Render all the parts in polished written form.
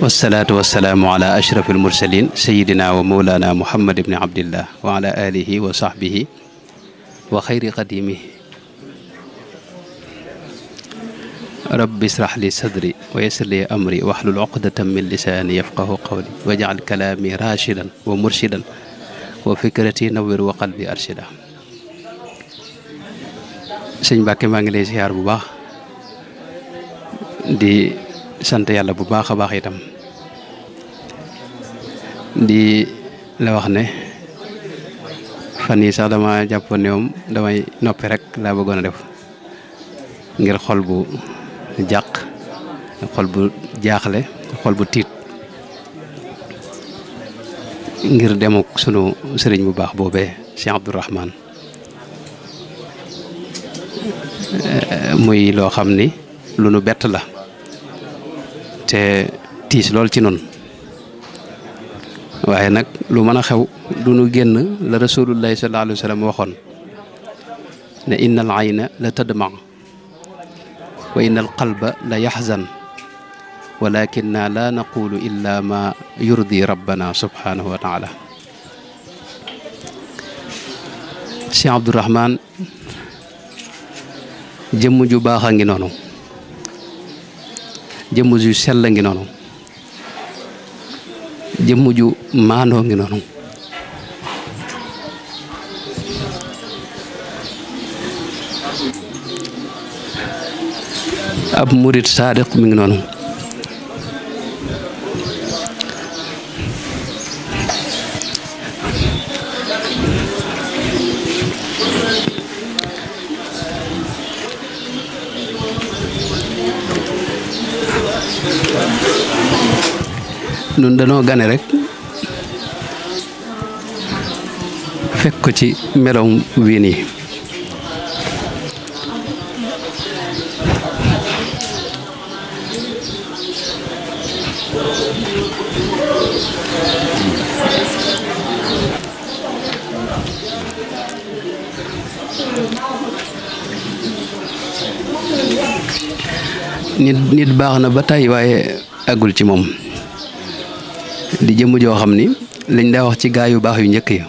wasalaatu wasalaamu ala ashraf almursalin sayidina wa mawlana muhammad ibni abdillah wa ala alihi wa sahbihi wa xayri qadimihi rabbi israh li sadri wa yassir li amri wahlul uqdatan min lisaani yafqahu qawli waj'al kalaami rashidan wa murshidan wa fikrati nawwir wa qalbi arshida. sëñ Mbàkke maa ngi lay ziar bu baax di sant yàlla bu baax a baax itam di la wax ne fan yi sax dama jàppoon ne moom damay noppi rek laa bëggoon a def ngir xol bu jàq xol bu jaaxle xol bu tiit ngir demuk sunu sëriñ bu baax boobee Cheikh Abdourahmane muy loo xam ni lu nu bett la te tiis lool ci noonu waaye nag lu mën a xew du nu génn la rasulullahi sallallahu alayhi wa sallam waxoon ne inna al ayna la tadma wa inna al qalba la yaxzan walakinna la naqulu illa ma yurdi rabbana subhanahu wa taala. Cheikh Abdourahmane jëmm ju baax a ngi noonu, jëmm ju sell ngi noonu, jëmm ju maandoo ngi noonu, ab murit saadiq mi ngi noonu, nun danoo gane rek fekk ko ci meloom wii nii nit baax na ba tey waaye àggul ci moom di jëmm joo xam ni liñ daa wax ci gaa yu baax yu njëkk ya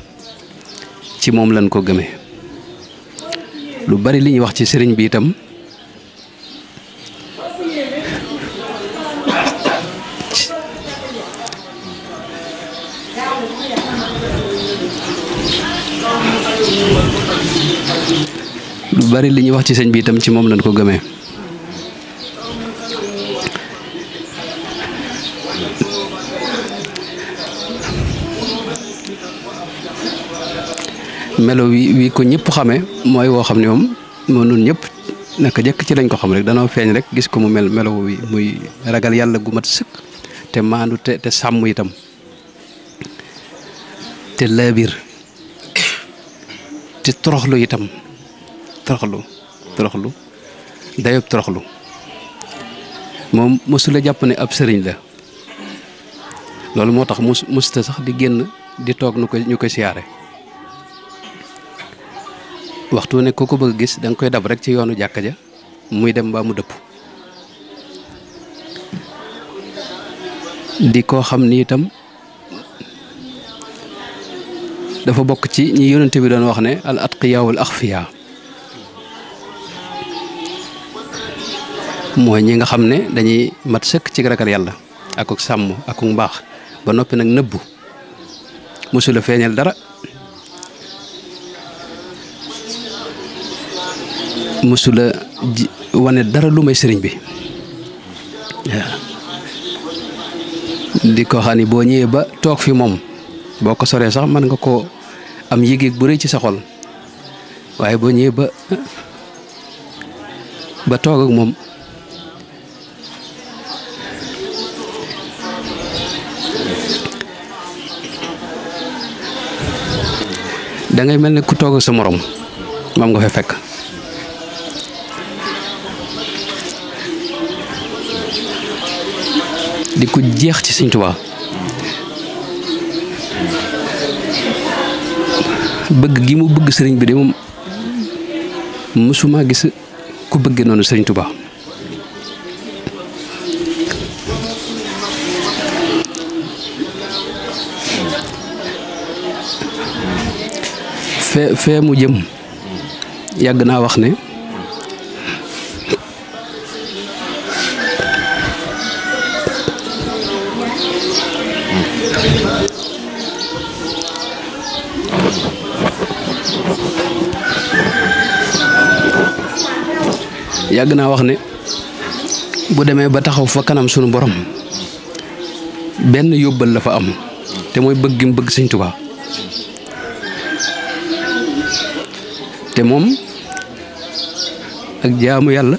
ci moom lañ ko gëmee. lu bari li ñuy wax ci sëriñ bi itam ci moom lañ ko gëmee. melo wi ko ñëpp xamee mooy woo xam ne moom nun ñëpp naka jëkk ci lañ ko xam rek danoo feeñ rek gis ko mu melo wi muy ragal yàlla gu mat sëkk te maandu te sàmm itam te laabir te toroxlu itam toroxlu dayob toroxlu moom mosula jàpp ne ab sëriñ la loolu moo tax musta sax di génn di toog ñu koy siyaare. waxtu ne ku ko bëgg gis da nga koy dab rek ci yoonu jàkka ja muy dem mbaa mu dëpp di koo xam ni itam dafa bokk ci ñi yonente bi doon wax ne al atqiya wal axfiya mooy ñi nga xam ne dañuy mat sëkk ci ragal yàlla akuk sàmm akuk mbaax ba noppi nag nëbbu mosula feeñal dara mësula wane dara lu may sëriñ bi waaw di ko xam ni boo ñëwee ba toog fi moom boo ko soree sax mën nga koo am yëg-yëg bu rëy ci sa xol waaye boo ñëwee ba toog ak moom dangay mel ne ku toog ak sa morom moom nga fa fekk. di ko jeex ci Sëñ Tuubaa bëgg gi mu bëgg sëriñ bi de moom mësuma gis ku bëggee noonu Sëriñ Tuubaa fee mu jëm yàgg naa wax ne bu demee ba taxaw fa kanam sunu borom benn yóbbal la fa am te mooy bëgg gi mu bëgg Sëñ Tuubaa te moom ak jaamu yàlla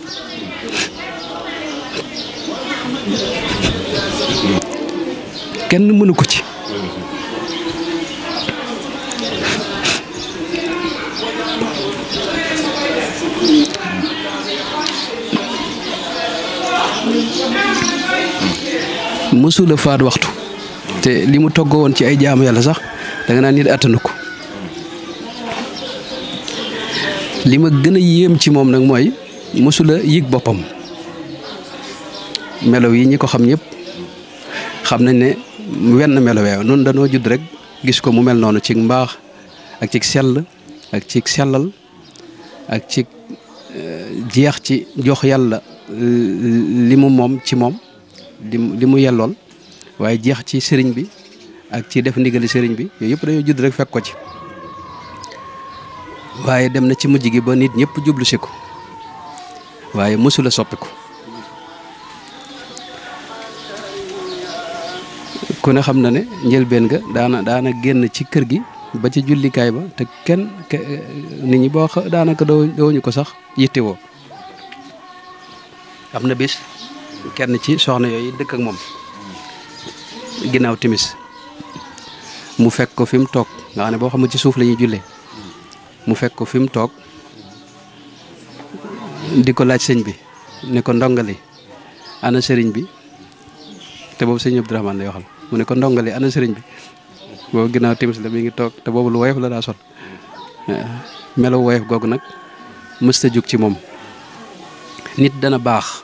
kenn mënu ko ci mësula faat waxtu te li mu toggoo woon ci ay jaamu yàlla sax danga naan nit attanu ko li ma gën a yéem ci moom nag mooy mësula yëg boppam melo yi ñi ko xam ñëpp xam nañ ne wenn melo weew noonu danoo judd rek gis ko mu mel noonu ci mbaax ak ci sell ak ci sellal ak ci jeex ci jox yàlla li mu moom ci moom li mu yellool waaye jeex ci sëriñ bi ak ci def ndigali sëriñ bi yooyu yëpp dañoo judd rek fekk ko ci waaye dem na ci mujj gi ba nit ñëpp jublu si ko waaye mësula soppiku ku ne xam na ne njëlbeen ga daana génn ci kër gi ba ci jullikaay ba te kenn nit ñi boo daanaka dooñu ko sax yittewoo am na bis kenn ci soxna yooyu dëkk ak moom ginnaaw timis mu fekk ko fi mu toog nga xam ne boo xam ne ci suuf la ñuy jullee mu fekk ko fi mu toog di ko laaj sëñ bi ne ko ndongali ana sëriñ bi te boobu sëñ Abdourahmane lay waxal mu ne ko ndongali ana sëriñ bi boobu ginnaaw timis la mi ngi toog te boobu lu woyof la daa sol melo woyof googu nag mësta jug ci moom nit dana baax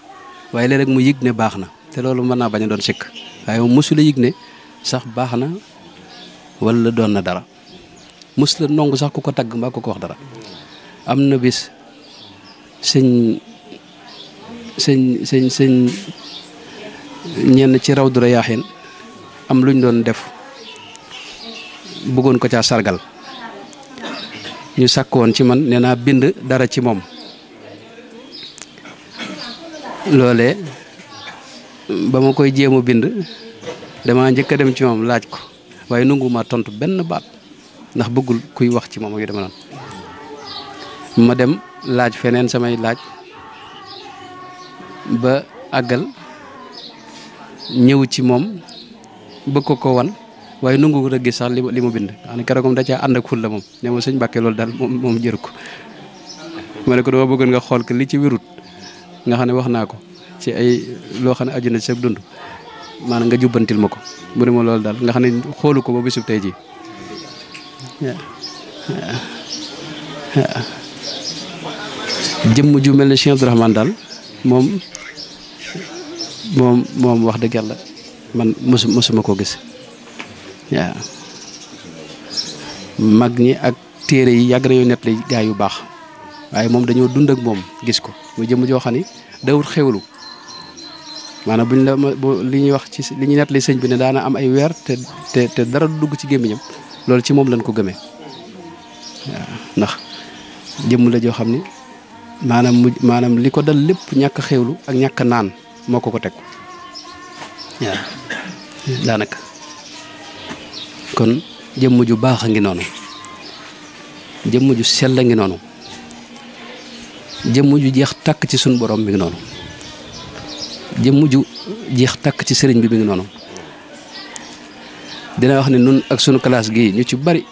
waaye léeg-léeg mu yëg ne baax na te loolu mën naa bañ a doon sikk waaye moom mësula yëg ne sax baax na wala doon na dara mës la nongu sax ku ko tagg mbaa ku ko wax dara am na bis sëñ ñenn ci raw dura yaaxin am luñ doon def bëggoon ko caa sargal ñu sàkk woon ci man nee naa bind dara ci moom loolee ba ma koy jéem a bind dama njëkk a dem ci moom laaj ko waaye nangu ma tontu benn baat ndax bëggul kuy wax ci moom yu dama noonu ma dem laaj feneen samay laaj ba àggal ñëw ci moom bëgg ko wan waaye nangu ko gis sax li ma bind xam ne keroog moom da caa ànd ak ful la moom ne ma sëñ Mbàkke loolu daal moom jëru ko ma ne ko dama bëggoon nga xool ko li ci wérut nga xam ne wax naa ko ci ay loo xam ne aju na ci sa dund maanaam nga jubbantil ma ko mu ne ma loolu daal nga xam ne xoolu ko ba bisub tey ji jëmm ju mel ne Cheikh Abdourahmane daal moom wax dëgg yàlla man mësuma koo gis waaw mag ñi ak téere yi yàgg nañoo nett li gaa yu baax waaye moom dañoo dund ak moom gis ko mu jëmm joo xam ne dawut xewlu maanaam buñ la li ñuy wax ci li ñuy nett li sëñ bi ne daana am ay weer te dara du dugg ci gémmiñam loolu ci moom lañ ko gëmee waaw ndax jëmm la joo xam ne maanaam li ko dal lépp ñàkk xewlu ak ñàkk naan moo ko teg waaw daanaka kon jëmm ju baax a ngi noonu jëmm ju sell a ngi noonu jëmm ju jeex tàkk ci suñu borom mi ngi noonu jëmm ju jeex tàkk ci sëriñ bi mi ngi noonu dina wax ne nun ak sunu classe gi ñu ci bari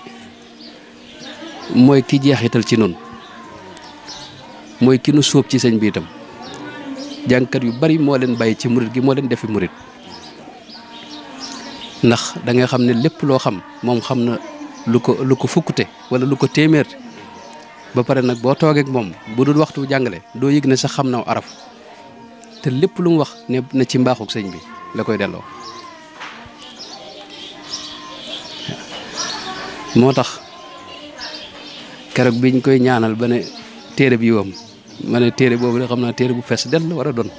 mooy ki jeexital ci nun mooy ki nu sóob ci sëñ bi itam jàngkat yu bari moo leen bàyyi ci murit gi moo leen defi murit ndax da nga xam ne lépp loo xam moom xam na lu ko fukkute wala lu ko téeméer ba pare nag boo toogee ak moom bu dul waxtu jàngale doo yëg ne sax xam na araf te lépp lu mu wax ne na ci mbaaxuk sëñ bi la koy delloo moo tax keroog biñ koy ñaanal ba ne téere bi yiwam ma ne téere boobu de xam naa téere bu fees dell war a doon.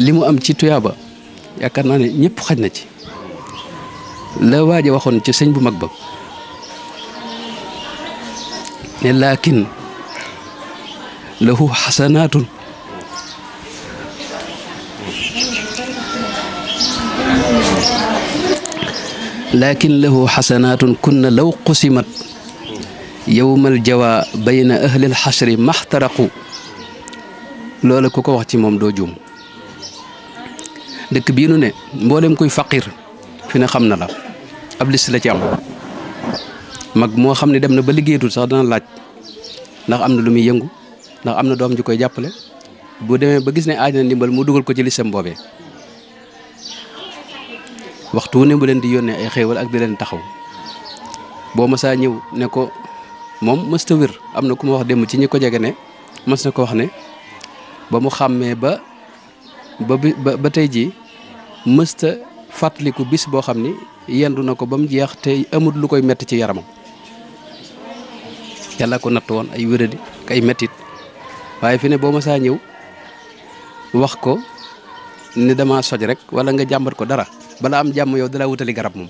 li mu am ci tuyaaba yaakaar naa ne ñëpp xaj na ci la waaja waxoon ci sëñ bu mag ba ne laakin lahu xasanaatun kunna law qusimat yowmal jawa bayna ahlil xasri maxtaraqu loola ku ko wax ci moom doo juum. dëkk bii nu ne mboolem kuy faqir fi ne xam na la ab liste la ci am mag moo xam ne dem na ba liggéeyatul sax dana laaj ndax am na lu muy yëngu ndax am na doom ju koy jàppale bu demee ba gis ne aaj na ndimbal mu dugal ko ci listam boobee waxtu wu ne bu leen di yónnee ay xéewal ak di leen taxaw boo masaa ñëw ne ko moom mësta wér am na ku ma wax démb ci ñi ko jege ne mës na ko wax ne ba mu xàmmee ba tey jii mësta fàttaliku bis boo xam ni yendu na ko ba mu jeex te amut lu koy metti ci yaramam yàlla ko natt woon ay wéradi ak ay mettit waaye fi ne boo masaa ñëw wax ko ne dama soj rek wala nga jàmbat ko dara bala am jàmm yow dalaa wutali garab moom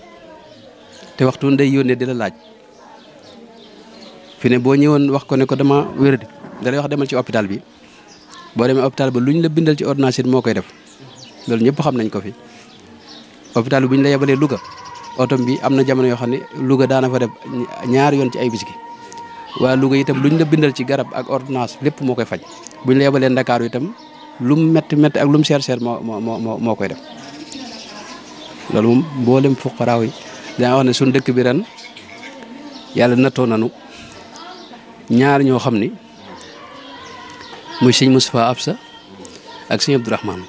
te waxtu ndey yónnee di la laaj fi ne boo ñëwoon wax ko ne ko dama wéradi dalay wax demal ci hôpital bi boo demee hôpital ba lu ñu la bindal ci ordonnance moo koy def loolu ñëpp xam nañ ko fi hôpital bi bu ñu la yebalee Louga otom bi am na jamono yoo xam ne Louga daana fa def ñaari yoon ci ay bis gi waa Louga itam lu ñu la bindal ci garab ak ordonnance lépp moo koy faj bu ñu la yebalee Ndakaaru itam lu mu metti metti ak lu mu seer seer moo koy def loolu moom mboolem fuqaraaw yi danga wax ne suñ dëkk bi ren yàlla nattoo nanu ñaar ñoo xam ni muy sëñ Moustapha Absa ak sëñ Abdourahmane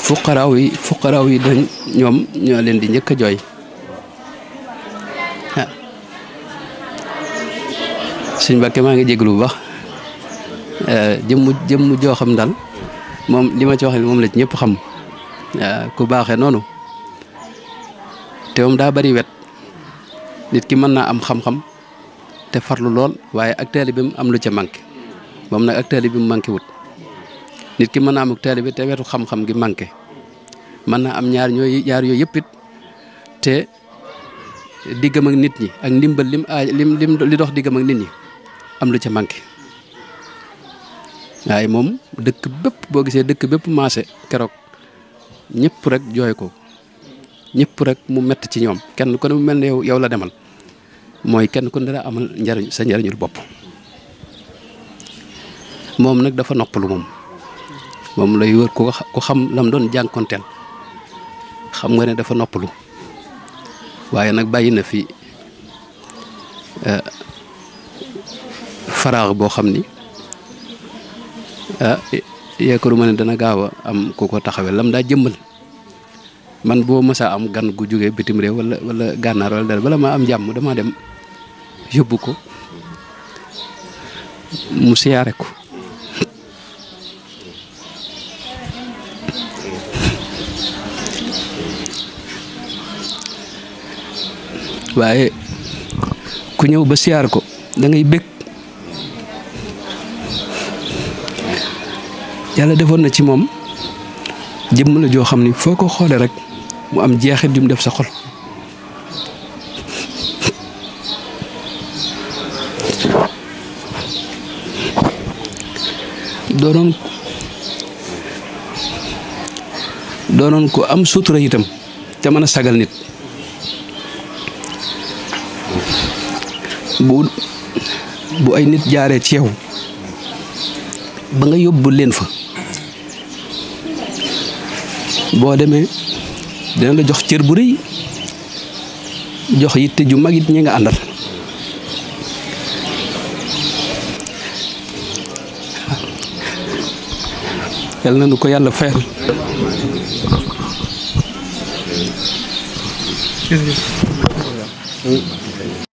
fuqaraaw yi dañ ñoom ñoo leen di njëkk a jooy sëñ Mbàkke maa ngi jéglu bu baax jëmm joo xam daal moom li ma ci wax moom la ci ñëpp xam ku baaxee noonu te moom daa bari wet nit ki mën naa am xam-xam te farlu lool waaye ak taalibe bi mu am lu ca manqué moom nag ak taalibe bi mu manqué wut nit ki mën naa am ak taalibe bi te wetu xam-xam gi manqué mën naa am ñaar yooyu yëpp it te diggam ak nit ñi ak ndimbal li dox diggam ak nit ñi am lu ca manqué waaye moom dëkk bépp boo gisee dëkk bépp maase keroog ñëpp rek jooy ko ñëpp rek mu mett ci ñoom kenn ku ne mu mel ne yow la demal mooy kenn ku ne dara amal njariñ sa njariñul bopp moom nag dafa noppalu moom lay wër ku xam lam doon jànkonteel xam nga ne dafa noppalu waaye nag bàyyi na fi faraax boo xam ni yaakaaruma ne dana gaaw a am ku ko taxawee lam daa jëmmal man boo mësaa am gan gu jógee bitim réew wala gànnaar wala dara bala maa am jàmm damaa dem yóbbu ko mu siyaare ko waaye ku ñëw ba siyaar ko da ngay bég yàlla defoon na ci moom jëmm la joo xam ni foo ko xoolee rek mu am jeexit ju mu def sa xol doonoon ko am sutura itam te mën a sagal nit bu ay nit jaaree ci yow ba nga yóbbu leen fa boo demee dina la jox cër bu rëy jox yitte ju mag it ñi nga àndal yal na nu ko yàlla fayal